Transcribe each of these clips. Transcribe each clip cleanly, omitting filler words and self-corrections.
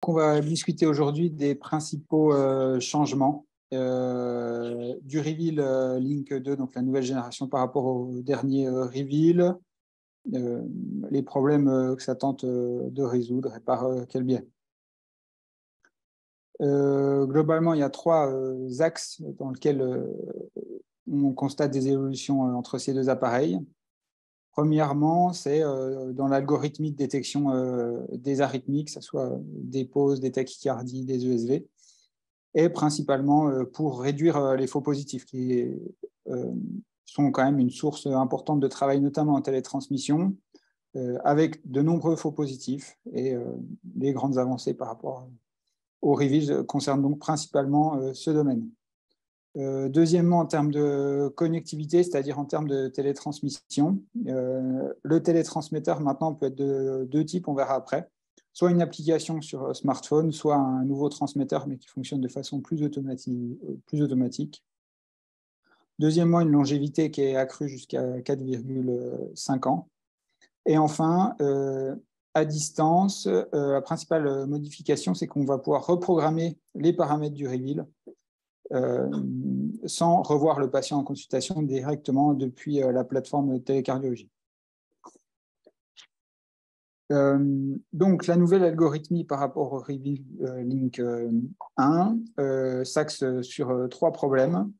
Donc, on va discuter aujourd'hui des principaux changements du Reveal Link 2, donc la nouvelle génération par rapport au dernier Reveal, les problèmes que ça tente de résoudre et par quel biais. Globalement, il y a trois axes dans lesquels on constate des évolutions entre ces deux appareils. Premièrement, c'est dans l'algorithmie de détection des arythmies, que ce soit des pauses, des tachycardies, des ESV, et principalement pour réduire les faux positifs, qui sont quand même une source importante de travail, notamment en télétransmission, avec de nombreux faux positifs. Et les grandes avancées par rapport au Reveal concernent donc principalement ce domaine. Deuxièmement, en termes de connectivité, c'est-à-dire en termes de télétransmission, le télétransmetteur maintenant peut être de deux types, on verra après. Soit une application sur smartphone, soit un nouveau transmetteur, mais qui fonctionne de façon plus automatique. Deuxièmement, une longévité qui est accrue jusqu'à 4,5 ans. Et enfin, à distance, la principale modification, c'est qu'on va pouvoir reprogrammer les paramètres du Reveal sans revoir le patient en consultation directement depuis la plateforme télécardiologie. Donc, la nouvelle algorithmie par rapport au Reveal Link 1 s'axe sur trois problèmes.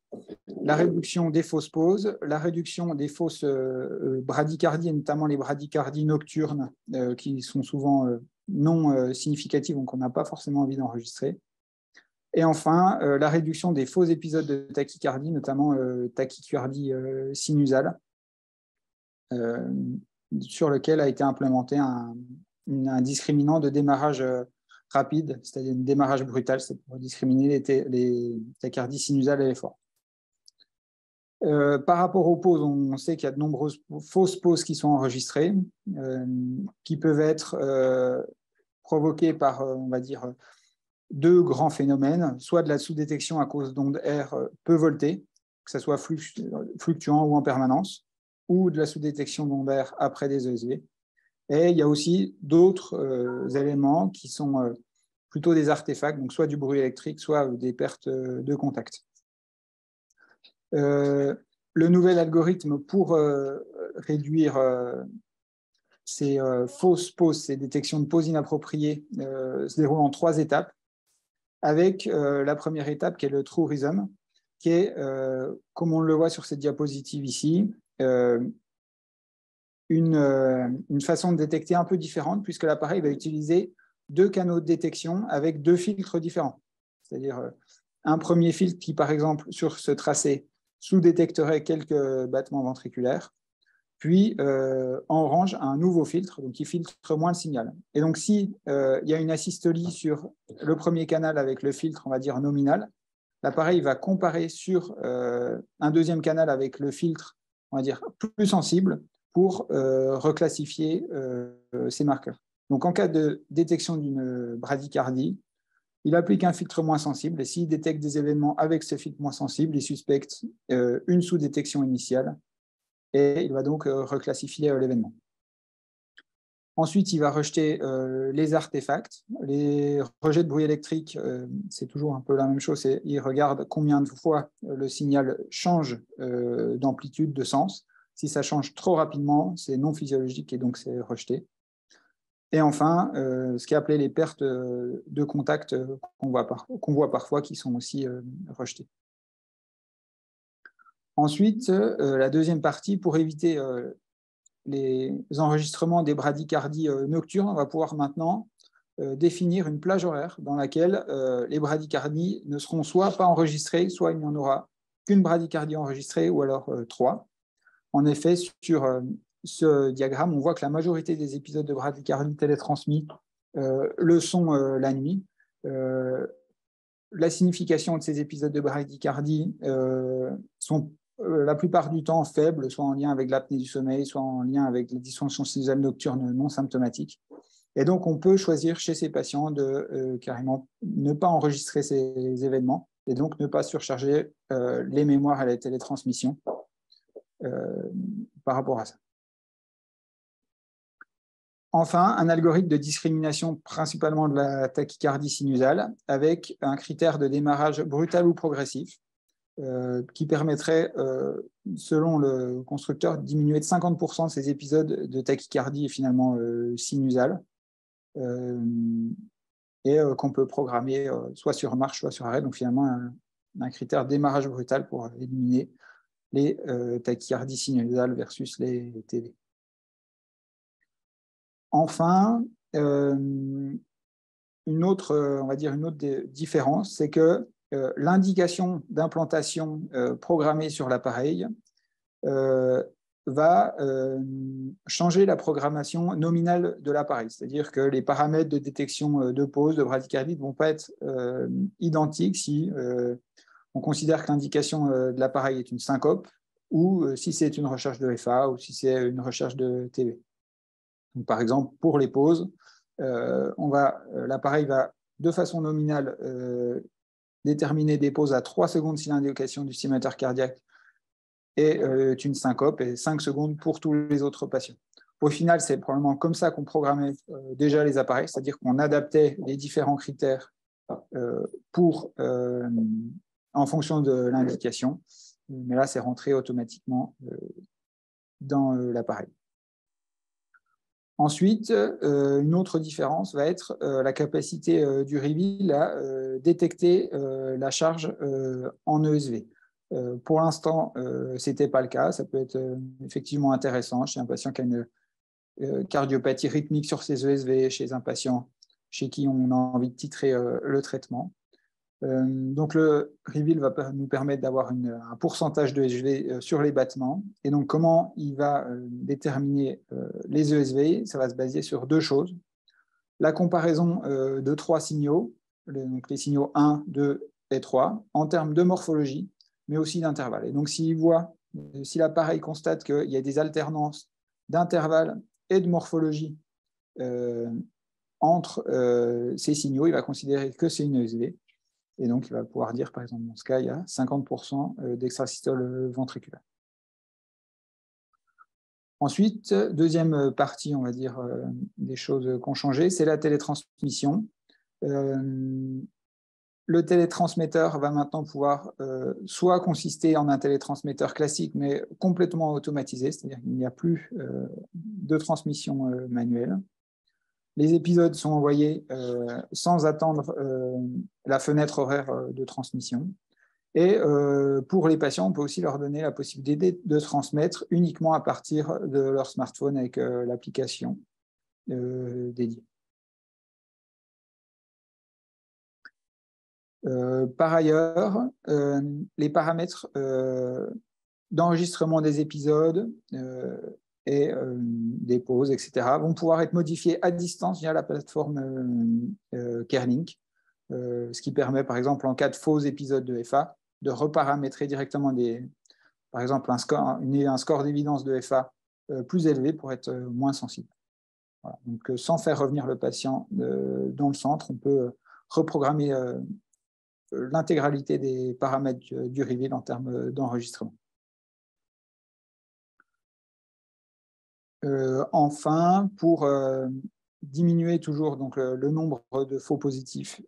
La réduction des fausses pauses, la réduction des fausses bradycardies, et notamment les bradycardies nocturnes, qui sont souvent non significatives, donc on n'a pas forcément envie d'enregistrer. Et enfin, la réduction des faux épisodes de tachycardie, notamment tachycardie sinusale, sur lequel a été implémenté un discriminant de démarrage rapide, c'est-à-dire un démarrage brutal, c'est pour discriminer les tachycardies sinusales et l'effort. Par rapport aux pauses, on sait qu'il y a de nombreuses fausses pauses qui sont enregistrées, qui peuvent être provoquées par, on va dire, deux grands phénomènes, soit de la sous-détection à cause d'ondes R peu voltées, que ce soit fluctuant ou en permanence, ou de la sous-détection d'ondes R après des ESV. Et il y a aussi d'autres éléments qui sont plutôt des artefacts, donc soit du bruit électrique, soit des pertes de contact. Le nouvel algorithme pour réduire ces fausses pauses, ces détections de pauses inappropriées, se déroule en trois étapes, avec la première étape qui est le truism, qui est, comme on le voit sur cette diapositive ici, une façon de détecter un peu différente, puisque l'appareil va utiliser deux canaux de détection avec deux filtres différents. C'est-à-dire un premier filtre qui, par exemple, sur ce tracé, sous-détecterait quelques battements ventriculaires, puis en range un nouveau filtre, donc qui filtre moins le signal. Et donc, si il y a une asystolie sur le premier canal avec le filtre, on va dire nominal, l'appareil va comparer sur un deuxième canal avec le filtre, on va dire plus sensible, pour reclassifier ces marqueurs. Donc, en cas de détection d'une bradycardie, il applique un filtre moins sensible, et s'il détecte des événements avec ce filtre moins sensible, il suspecte une sous-détection initiale, et il va donc reclassifier l'événement. Ensuite, il va rejeter les artefacts. Les rejets de bruit électrique, c'est toujours un peu la même chose. Il regarde combien de fois le signal change d'amplitude, de sens. Si ça change trop rapidement, c'est non physiologique et donc c'est rejeté. Et enfin, ce qui est appelé les pertes de contact qu'on voit parfois, qui sont aussi rejetées. Ensuite, la deuxième partie, pour éviter les enregistrements des bradycardies nocturnes, on va pouvoir maintenant définir une plage horaire dans laquelle les bradycardies ne seront soit pas enregistrées, soit il n'y en aura qu'une bradycardie enregistrée, ou alors trois. En effet, sur ce diagramme, on voit que la majorité des épisodes de bradycardie télétransmis le sont la nuit. La signification de ces épisodes de bradycardie sont la plupart du temps faibles, soit en lien avec l'apnée du sommeil, soit en lien avec les dysfonctions sinusales nocturnes non symptomatiques. Et donc, on peut choisir chez ces patients de carrément ne pas enregistrer ces événements et donc ne pas surcharger les mémoires à la télétransmission par rapport à ça. Enfin, un algorithme de discrimination principalement de la tachycardie sinusale avec un critère de démarrage brutal ou progressif qui permettrait, selon le constructeur, de diminuer de 50% de ces épisodes de tachycardie finalement sinusale et qu'on peut programmer soit sur marche, soit sur arrêt. Donc finalement, un critère de démarrage brutal pour éliminer les tachycardies sinusales versus les TV. Enfin, une autre, on va dire une autre différence, c'est que l'indication d'implantation programmée sur l'appareil va changer la programmation nominale de l'appareil. C'est-à-dire que les paramètres de détection de pause, de bradycardie ne vont pas être identiques si on considère que l'indication de l'appareil est une syncope ou si c'est une recherche de FA ou si c'est une recherche de TV. Donc, par exemple, pour les pauses, l'appareil va de façon nominale déterminer des pauses à 3 secondes si l'indication du stimulateur cardiaque est une syncope et 5 secondes pour tous les autres patients. Au final, c'est probablement comme ça qu'on programmait déjà les appareils, c'est-à-dire qu'on adaptait les différents critères en fonction de l'indication. Mais là, c'est rentré automatiquement dans l'appareil. Ensuite, une autre différence va être la capacité du reveal à détecter la charge en ESV. Pour l'instant, ce n'était pas le cas. Ça peut être effectivement intéressant chez un patient qui a une cardiopathie rythmique sur ses ESV, chez un patient chez qui on a envie de titrer le traitement. Donc, le reveal va nous permettre d'avoir un pourcentage de ESV sur les battements. Et donc, comment il va déterminer les ESV? Ça va se baser sur deux choses. La comparaison de 3 signaux, donc les signaux 1, 2 et 3, en termes de morphologie, mais aussi d'intervalle. Et donc, si l'appareil constate qu'il y a des alternances d'intervalle et de morphologie entre ces signaux, il va considérer que c'est une ESV. Et donc, il va pouvoir dire, par exemple, dans ce cas, il y a 50% d'extrasystole ventriculaire. Ensuite, deuxième partie, on va dire, des choses qui ont changé, c'est la télétransmission. Le télétransmetteur va maintenant pouvoir soit consister en un télétransmetteur classique, mais complètement automatisé, c'est-à-dire qu'il n'y a plus de transmission manuelle. Les épisodes sont envoyés sans attendre la fenêtre horaire de transmission. Et pour les patients, on peut aussi leur donner la possibilité de transmettre uniquement à partir de leur smartphone avec l'application dédiée. Par ailleurs, les paramètres d'enregistrement des épisodes et des pauses, etc., vont pouvoir être modifiés à distance via la plateforme CareLink, ce qui permet, par exemple, en cas de faux épisode de FA, de reparamétrer directement, par exemple, un score d'évidence de FA plus élevé pour être moins sensible. Voilà. Donc, sans faire revenir le patient dans le centre, on peut reprogrammer l'intégralité des paramètres du reveal en termes d'enregistrement. Enfin, pour diminuer toujours donc, le nombre de faux positifs,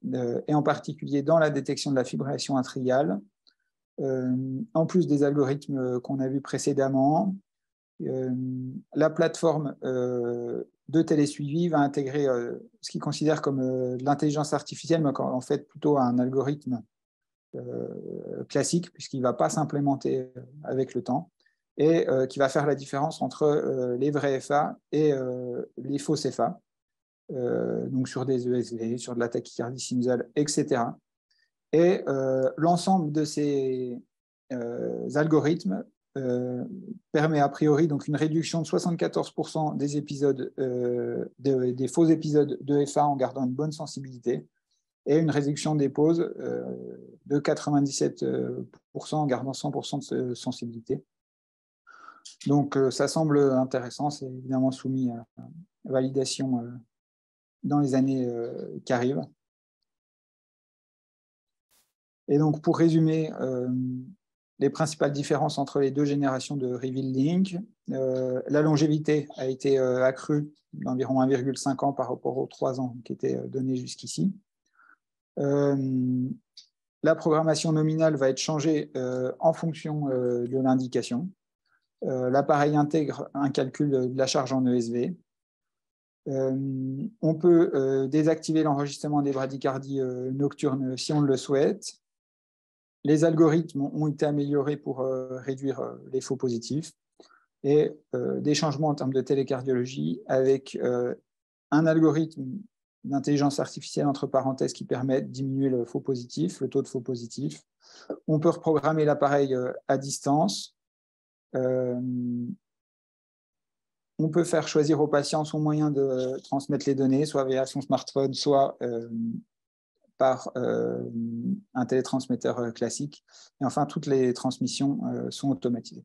et en particulier dans la détection de la fibrillation atriale, en plus des algorithmes qu'on a vus précédemment, la plateforme de télésuivi va intégrer ce qu'ils considèrent comme de l'intelligence artificielle, mais en fait plutôt un algorithme classique, puisqu'il ne va pas s'implémenter avec le temps, et qui va faire la différence entre les vrais FA et les faux FA, donc sur des ESV, sur de la tachycardie sinusale, etc. Et l'ensemble de ces algorithmes permet a priori donc une réduction de 74% des épisodes, des faux épisodes de FA en gardant une bonne sensibilité, et une réduction des pauses de 97% en gardant 100% de sensibilité. Donc ça semble intéressant, c'est évidemment soumis à validation dans les années qui arrivent. Et donc pour résumer, les principales différences entre les deux générations de Reveal Link. La longévité a été accrue d'environ 1,5 ans par rapport aux 3 ans qui étaient donnés jusqu'ici. La programmation nominale va être changée en fonction de l'indication. L'appareil intègre un calcul de la charge en ESV. On peut désactiver l'enregistrement des bradycardies nocturnes si on le souhaite. Les algorithmes ont été améliorés pour réduire les faux positifs et des changements en termes de télécardiologie avec un algorithme d'intelligence artificielle entre parenthèses qui permet de diminuer le faux positif, le taux de faux positif. On peut reprogrammer l'appareil à distance. On peut faire choisir au patient son moyen de transmettre les données, soit via son smartphone, soit par un télétransmetteur classique. Et enfin, toutes les transmissions sont automatisées.